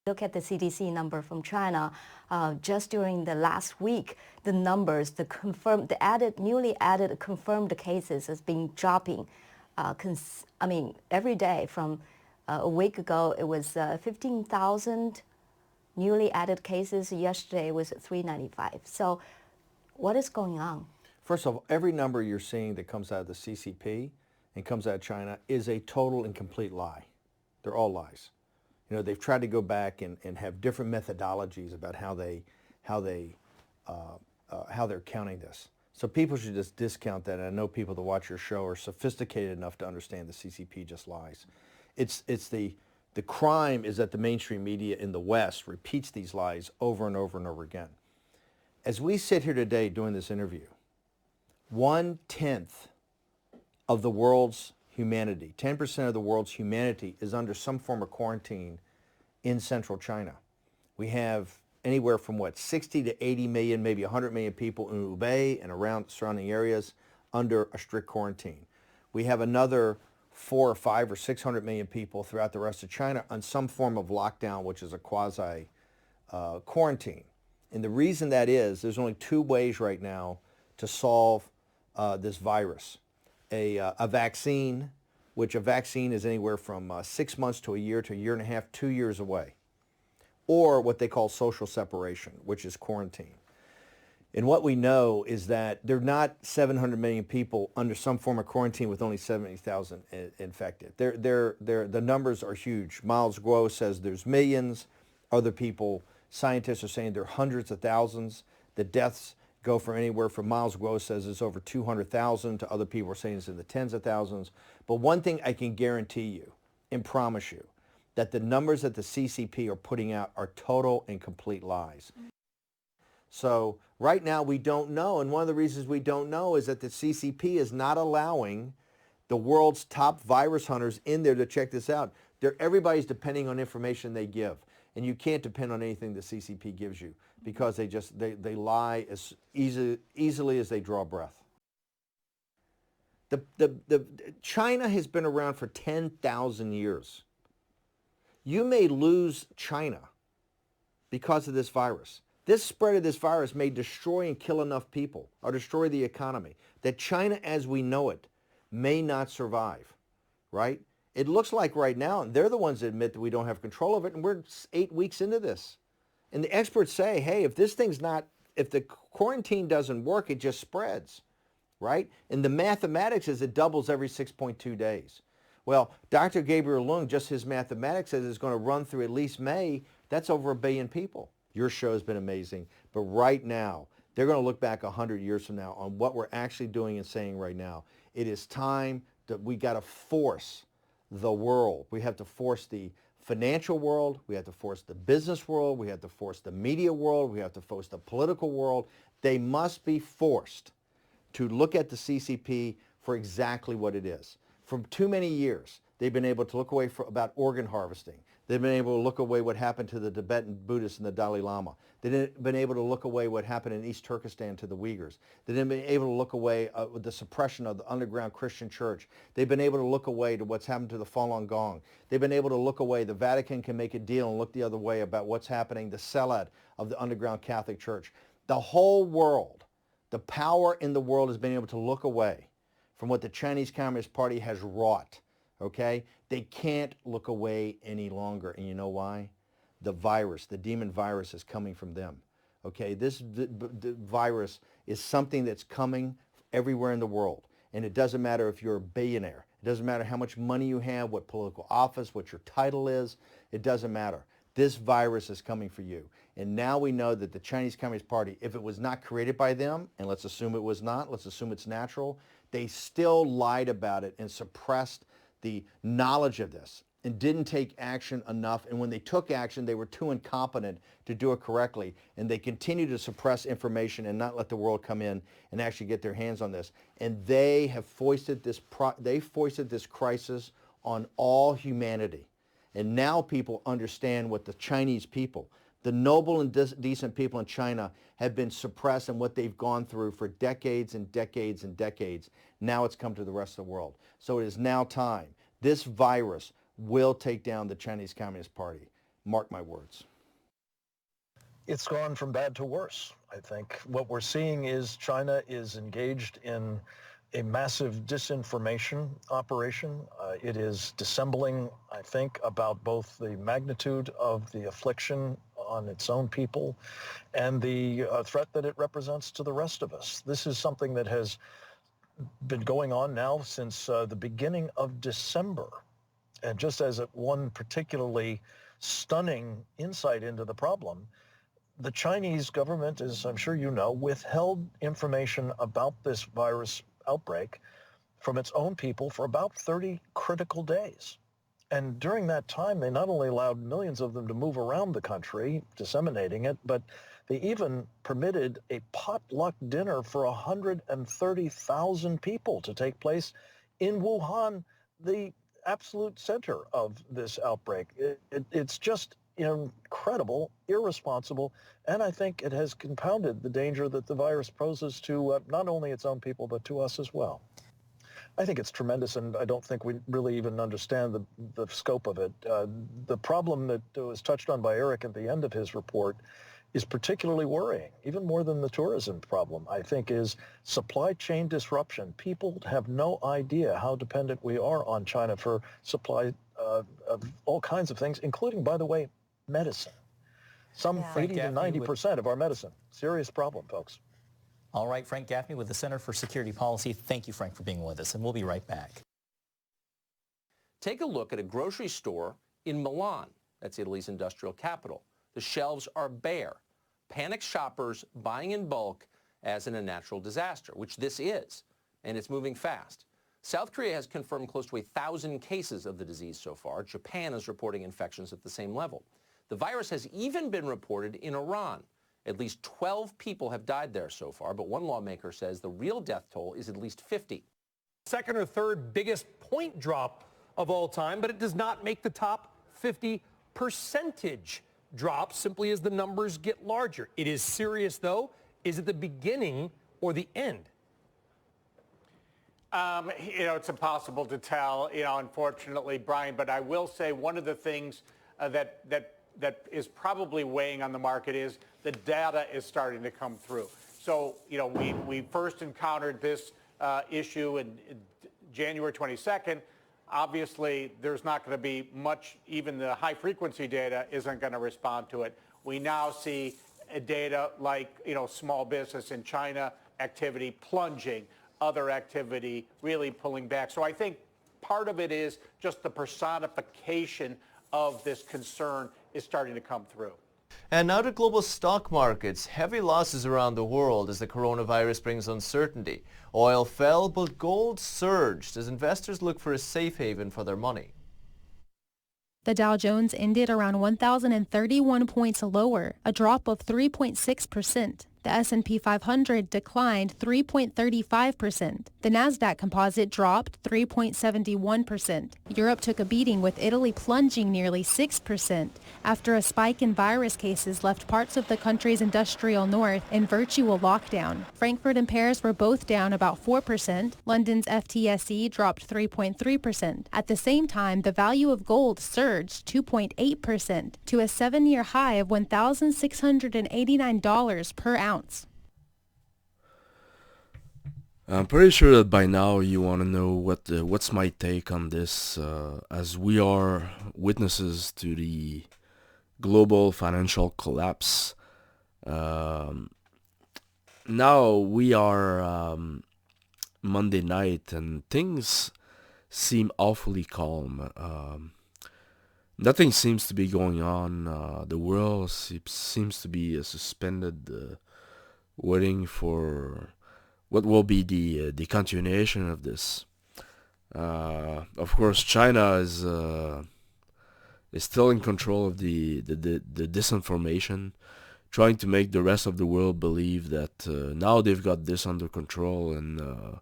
Look at the CDC number from China. Just during the last week, the numbers, newly added confirmed cases has been dropping. Every day from a week ago, it was 15,000 newly added cases. Yesterday was 395. So what is going on? First of all, every number you're seeing that comes out of the CCP and comes out of China is a total and complete lie. They're all lies. You know, they've tried to go back and have different methodologies about how they're counting this. So people should just discount that. And I know people that watch your show are sophisticated enough to understand the CCP just lies. The crime is that the mainstream media in the West repeats these lies over and over and over again. As we sit here today doing this interview, 1/10 of the world's humanity, 10% of the world's humanity is under some form of quarantine in central China. We have anywhere from 60 to 80 million, maybe 100 million people in Hubei and around surrounding areas under a strict quarantine. We have another 400 or 500 or 600 million people throughout the rest of China on some form of lockdown, which is a quasi quarantine. And the reason that is, there's only two ways right now to solve this virus. A vaccine, which a vaccine is anywhere from 6 months to a year and a half, 2 years away, or what they call social separation, which is quarantine. And what we know is that there are not 700 million people under some form of quarantine with only 70,000 infected. The numbers are huge. Miles Guo says there's millions. Other people, scientists are saying there are hundreds of thousands. The deaths go from anywhere from, Miles Guo says it's over 200,000 to other people are saying it's in the tens of thousands. But one thing I can guarantee you and promise you, that the numbers that the CCP are putting out are total and complete lies. So right now we don't know, and one of the reasons we don't know is that the CCP is not allowing the world's top virus hunters in there to check this out. Everybody's depending on information they give, and you can't depend on anything the CCP gives you because they lie as easily as they draw breath. China has been around for 10,000 years. You may lose China because of this virus. This spread of this virus may destroy and kill enough people or destroy the economy that China as we know it may not survive, right? It looks like right now, and they're the ones that admit that we don't have control of it, and we're 8 weeks into this. And the experts say, hey, if the quarantine doesn't work, it just spreads, right? And the mathematics is it doubles every 6.2 days. Well, Dr. Gabriel Leung, just his mathematics says it's going to run through at least May. That's over 1 billion people. Your show has been amazing. But right now, they're going to look back 100 years from now on what we're actually doing and saying right now. It is time that we got to force the world. We have to force the financial world. We have to force the business world. We have to force the media world. We have to force the political world. They must be forced to look at the CCP for exactly what it is. For too many years, they've been able to look away about organ harvesting. They've been able to look away what happened to the Tibetan Buddhists and the Dalai Lama. They've been able to look away what happened in East Turkestan to the Uyghurs. They've been able to look away with the suppression of the underground Christian church. They've been able to look away to what's happened to the Falun Gong. They've been able to look away. The Vatican can make a deal and look the other way about what's happening, the sellout of the underground Catholic Church. The whole world, the power in the world has been able to look away from what the Chinese Communist Party has wrought, okay? They can't look away any longer, and you know why? The virus, the demon virus is coming from them, okay? This virus is something that's coming everywhere in the world, and it doesn't matter if you're a billionaire. It doesn't matter how much money you have, what political office, what your title is. It doesn't matter. This virus is coming for you. And now we know that the Chinese Communist Party, if it was not created by them, and let's assume it was not, let's assume it's natural, they still lied about it and suppressed the knowledge of this and didn't take action enough. And when they took action, they were too incompetent to do it correctly. And they continue to suppress information and not let the world come in and actually get their hands on this. And they have foisted this crisis on all humanity. And now people understand what the Chinese people, the noble and decent people in China, have been suppressed and what they've gone through for decades and decades and decades. Now it's come to the rest of the world. So it is now time. This virus will take down the Chinese Communist Party. Mark my words. It's gone from bad to worse, I think. What we're seeing is China is engaged in a massive disinformation operation. It is dissembling, I think, about both the magnitude of the affliction on its own people and the threat that it represents to the rest of us. This is something that has been going on now since the beginning of December. And just as one particularly stunning insight into the problem, the Chinese government, as I'm sure you know, withheld information about this virus outbreak from its own people for about 30 critical days. And during that time, they not only allowed millions of them to move around the country, disseminating it, but they even permitted a potluck dinner for 130,000 people to take place in Wuhan, the absolute center of this outbreak. It's just incredible, irresponsible, and I think it has compounded the danger that the virus poses to not only its own people, but to us as well. I think it's tremendous, and I don't think we really even understand the scope of it. The problem that was touched on by Eric at the end of his report is particularly worrying, even more than the tourism problem, I think, is supply chain disruption. People have no idea how dependent we are on China for supply of all kinds of things, including, by the way, medicine. Some 80 to 90% of our medicine. Serious problem, folks. All right, Frank Gaffney with the Center for Security Policy. Thank you, Frank, for being with us, and we'll be right back. Take a look at a grocery store in Milan. That's Italy's industrial capital. The shelves are bare. Panic shoppers buying in bulk as in a natural disaster, which this is, and it's moving fast. South Korea has confirmed close to 1,000 cases of the disease so far. Japan is reporting infections at the same level. The virus has even been reported in Iran. At least 12 people have died there so far, but one lawmaker says the real death toll is at least 50. Second or third biggest point drop of all time, but it does not make the top 50 percentage drop simply as the numbers get larger. It is serious, though. Is it the beginning or the end? It's impossible to tell, unfortunately, Brian, but I will say one of the things that is probably weighing on the market is the data is starting to come through. So, we first encountered this issue in January 22nd. Obviously, there's not going to be much, even the high-frequency data isn't going to respond to it. We now see data like, small business in China activity plunging, other activity really pulling back. So I think part of it is just the personification of this concern is starting to come through. And now to global stock markets. Heavy losses around the world as the coronavirus brings uncertainty. Oil fell, but gold surged as investors look for a safe haven for their money. The Dow Jones ended around 1,031 points lower, a drop of 3.6%. The S&P 500 declined 3.35%. The Nasdaq Composite dropped 3.71%. Europe took a beating with Italy plunging nearly 6% after a spike in virus cases left parts of the country's industrial north in virtual lockdown. Frankfurt and Paris were both down about 4%. London's FTSE dropped 3.3%. At the same time, the value of gold surged 2.8% to a 7-year high of $1,689 per ounce. I'm pretty sure that by now you want to know what's my take on this, as we are witnesses to the global financial collapse. Now we are Monday night and things seem awfully calm. Nothing seems to be going on. The world seems to be suspended, waiting for what will be the continuation of this. Of course, China is still in control of the disinformation, trying to make the rest of the world believe that now they've got this under control and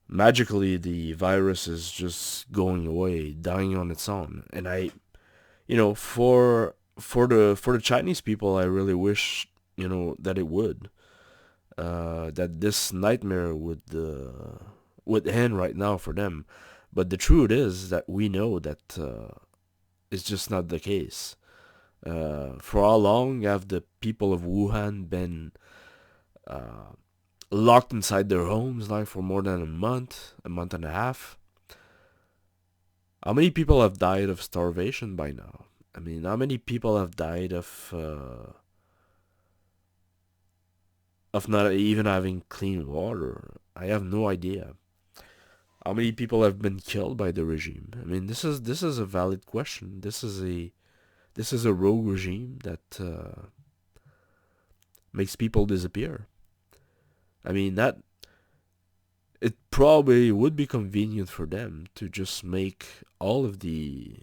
magically the virus is just going away, dying on its own. And for the Chinese people, I really wish that it would. That this nightmare would end right now for them. But the truth is that we know that it's just not the case. For how long have the people of Wuhan been locked inside their homes, like for more than a month and a half? How many people have died of starvation by now? I mean, how many people have died of not even having clean water? I have no idea. How many people have been killed by the regime? I mean, this is a valid question. This is a rogue regime that makes people disappear. I mean, that it probably would be convenient for them to just make all of the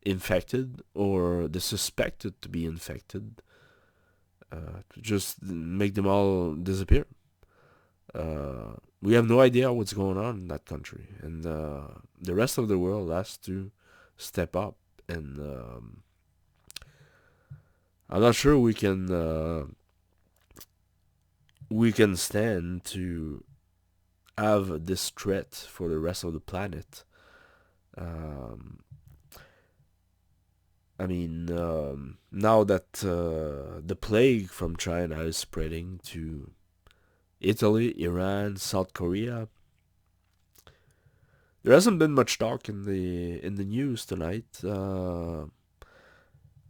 infected or the suspected to be infected, to just make them all disappear. We have no idea what's going on in that country, and the rest of the world has to step up. And I'm not sure we can stand to have this threat for the rest of the planet. I mean, now that the plague from China is spreading to Italy, Iran, South Korea, there hasn't been much talk in the news tonight.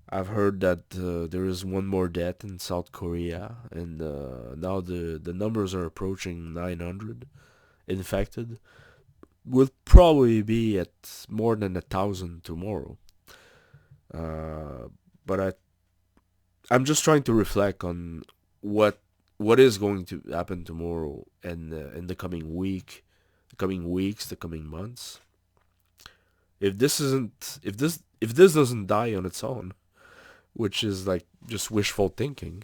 I've heard that there is one more death in South Korea, and now the numbers are approaching 900 infected. Will probably be at more than 1,000 tomorrow. But I'm just trying to reflect on what is going to happen tomorrow and in the coming week, the coming weeks, the coming months. If this doesn't die on its own, which is like just wishful thinking,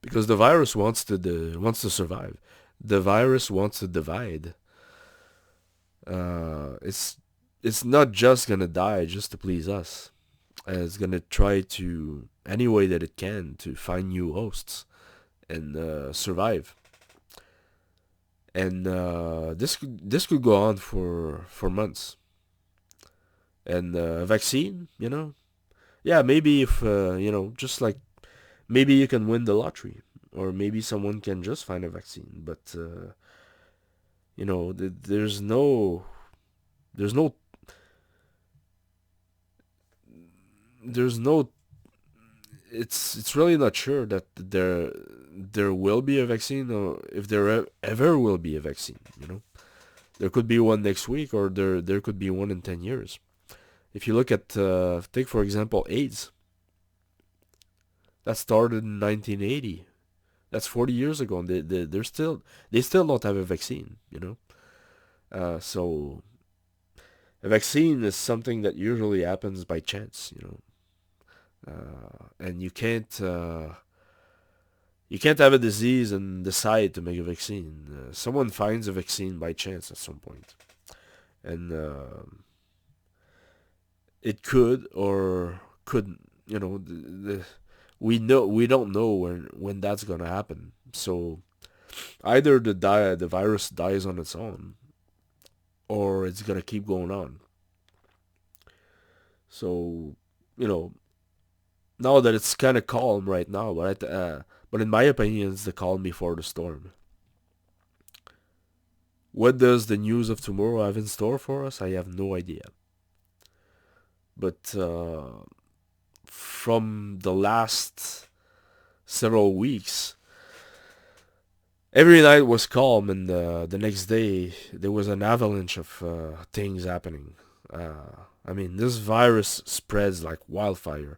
because the virus wants to survive. The virus wants to divide. It's not just gonna die just to please us. It's gonna try to any way that it can to find new hosts and survive. And this could go on for months. And vaccine, yeah, maybe if just like maybe you can win the lottery, or maybe someone can just find a vaccine. But there's no there's no there's no it's really not sure that there will be a vaccine, or if there ever will be a vaccine. There could be one next week, or there could be one in 10 years. If you look at take for example AIDS, that started in 1980. That's 40 years ago, and they still don't have a vaccine. So a vaccine is something that usually happens by chance. And you can't have a disease and decide to make a vaccine. Someone finds a vaccine by chance at some point, and it could or couldn't. We don't know when that's gonna happen. So either the virus dies on its own, or it's gonna keep going on. So now that it's kind of calm right now, but in my opinion, it's the calm before the storm. What does the news of tomorrow have in store for us? I have no idea. But from the last several weeks, every night was calm, and the next day there was an avalanche of things happening. I mean, this virus spreads like wildfire.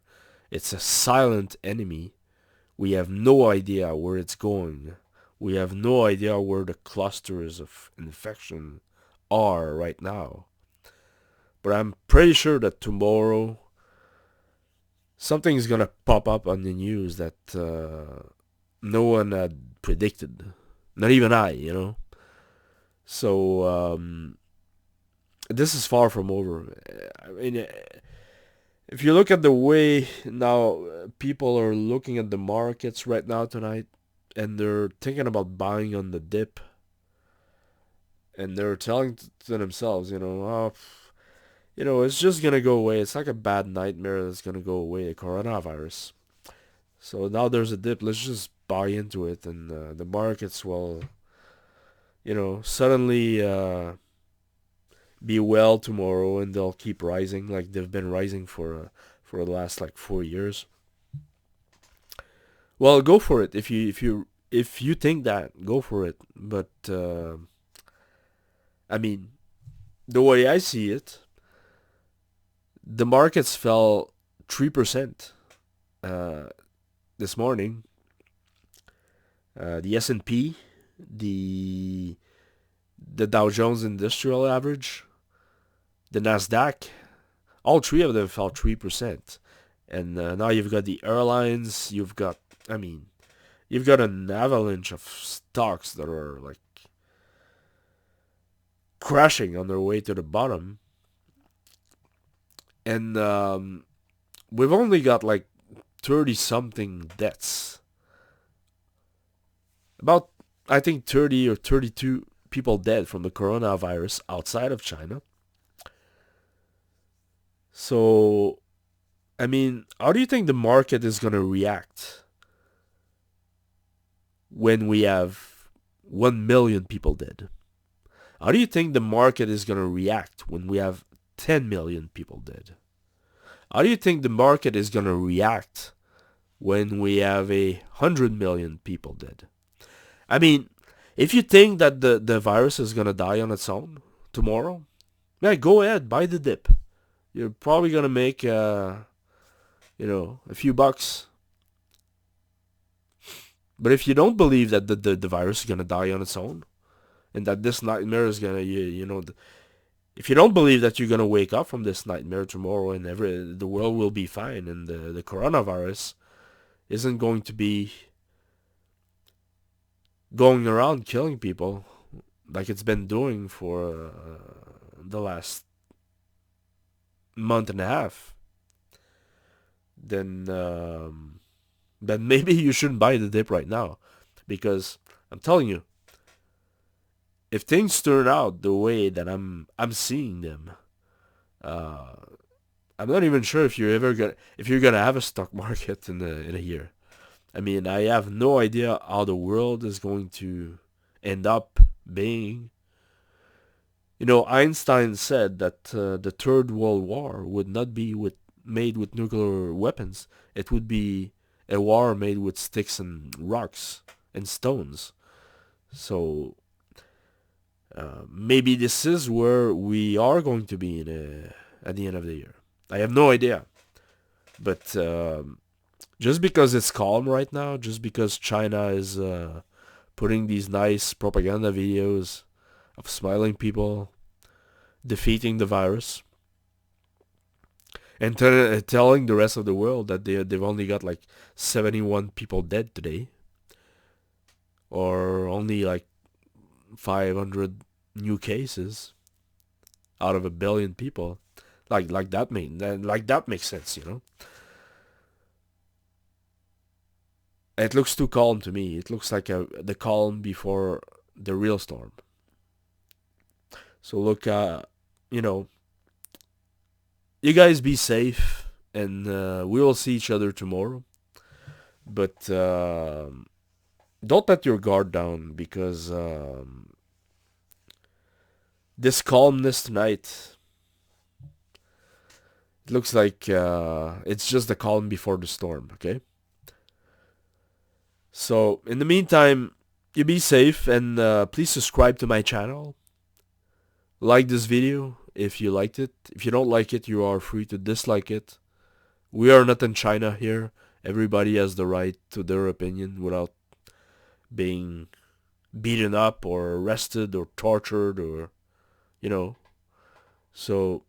It's a silent enemy. We have no idea where it's going. We have no idea where the clusters of infection are right now. But I'm pretty sure that tomorrow something's gonna pop up on the news that no one had predicted. Not even I. So this is far from over. I mean, if you look at the way now people are looking at the markets right now tonight, and they're thinking about buying on the dip, and they're telling to themselves, you know, it's just gonna go away. It's like a bad nightmare that's gonna go away, the coronavirus. So now there's a dip. Let's just buy into it, and the markets will, you know, suddenly be well tomorrow, and they'll keep rising like they've been rising for the last like 4 years. Well, go for it if you think that, go for it. But I mean, the way I see it, the markets fell 3% this morning. The S&P, the Dow Jones Industrial Average, the Nasdaq, all three of them fell 3%. And now you've got the airlines, you've got an avalanche of stocks that are like crashing on their way to the bottom. And we've only got like 30 something deaths. About, I think, 30 or 32 people dead from the coronavirus outside of China. So, I mean, how do you think the market is going to react when we have 1 million people dead? How do you think the market is going to react when we have 10 million people dead? How do you think the market is going to react when we have 100 million people dead? I mean, if you think that the virus is going to die on its own tomorrow, yeah, go ahead, buy the dip. You're probably going to make, a few bucks. But if you don't believe that the virus is going to die on its own, and that this nightmare is going to, if you don't believe that you're going to wake up from this nightmare tomorrow and the world will be fine and the coronavirus isn't going to be going around killing people like it's been doing for the last month and a half, then maybe you shouldn't buy the dip right now. Because I'm telling you, if things turn out the way that I'm seeing them, I'm not even sure if you're gonna have a stock market in a year. I mean, I have no idea how the world is going to end up being. Einstein said that the Third World War would not be made with nuclear weapons. It would be a war made with sticks and rocks and stones. So maybe this is where we are going to be at the end of the year. I have no idea. But just because it's calm right now, just because China is putting these nice propaganda videos of smiling people defeating the virus and telling the rest of the world that they've only got like 71 people dead today, or only like 500 new cases out of 1 billion people, like that makes sense, It looks too calm to me. It looks like the calm before the real storm. So look, you guys be safe, and we will see each other tomorrow. But don't let your guard down, because this calmness tonight, it looks like it's just the calm before the storm, okay? So, in the meantime, you be safe, and please subscribe to my channel. Like this video if you liked it. If you don't like it, you are free to dislike it. We are not in China here. Everybody has the right to their opinion without being beaten up or arrested or tortured or, So,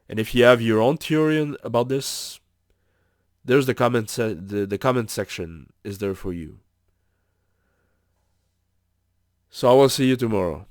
and if you have your own theory about this, there's the comment section is there for you. So I will see you tomorrow.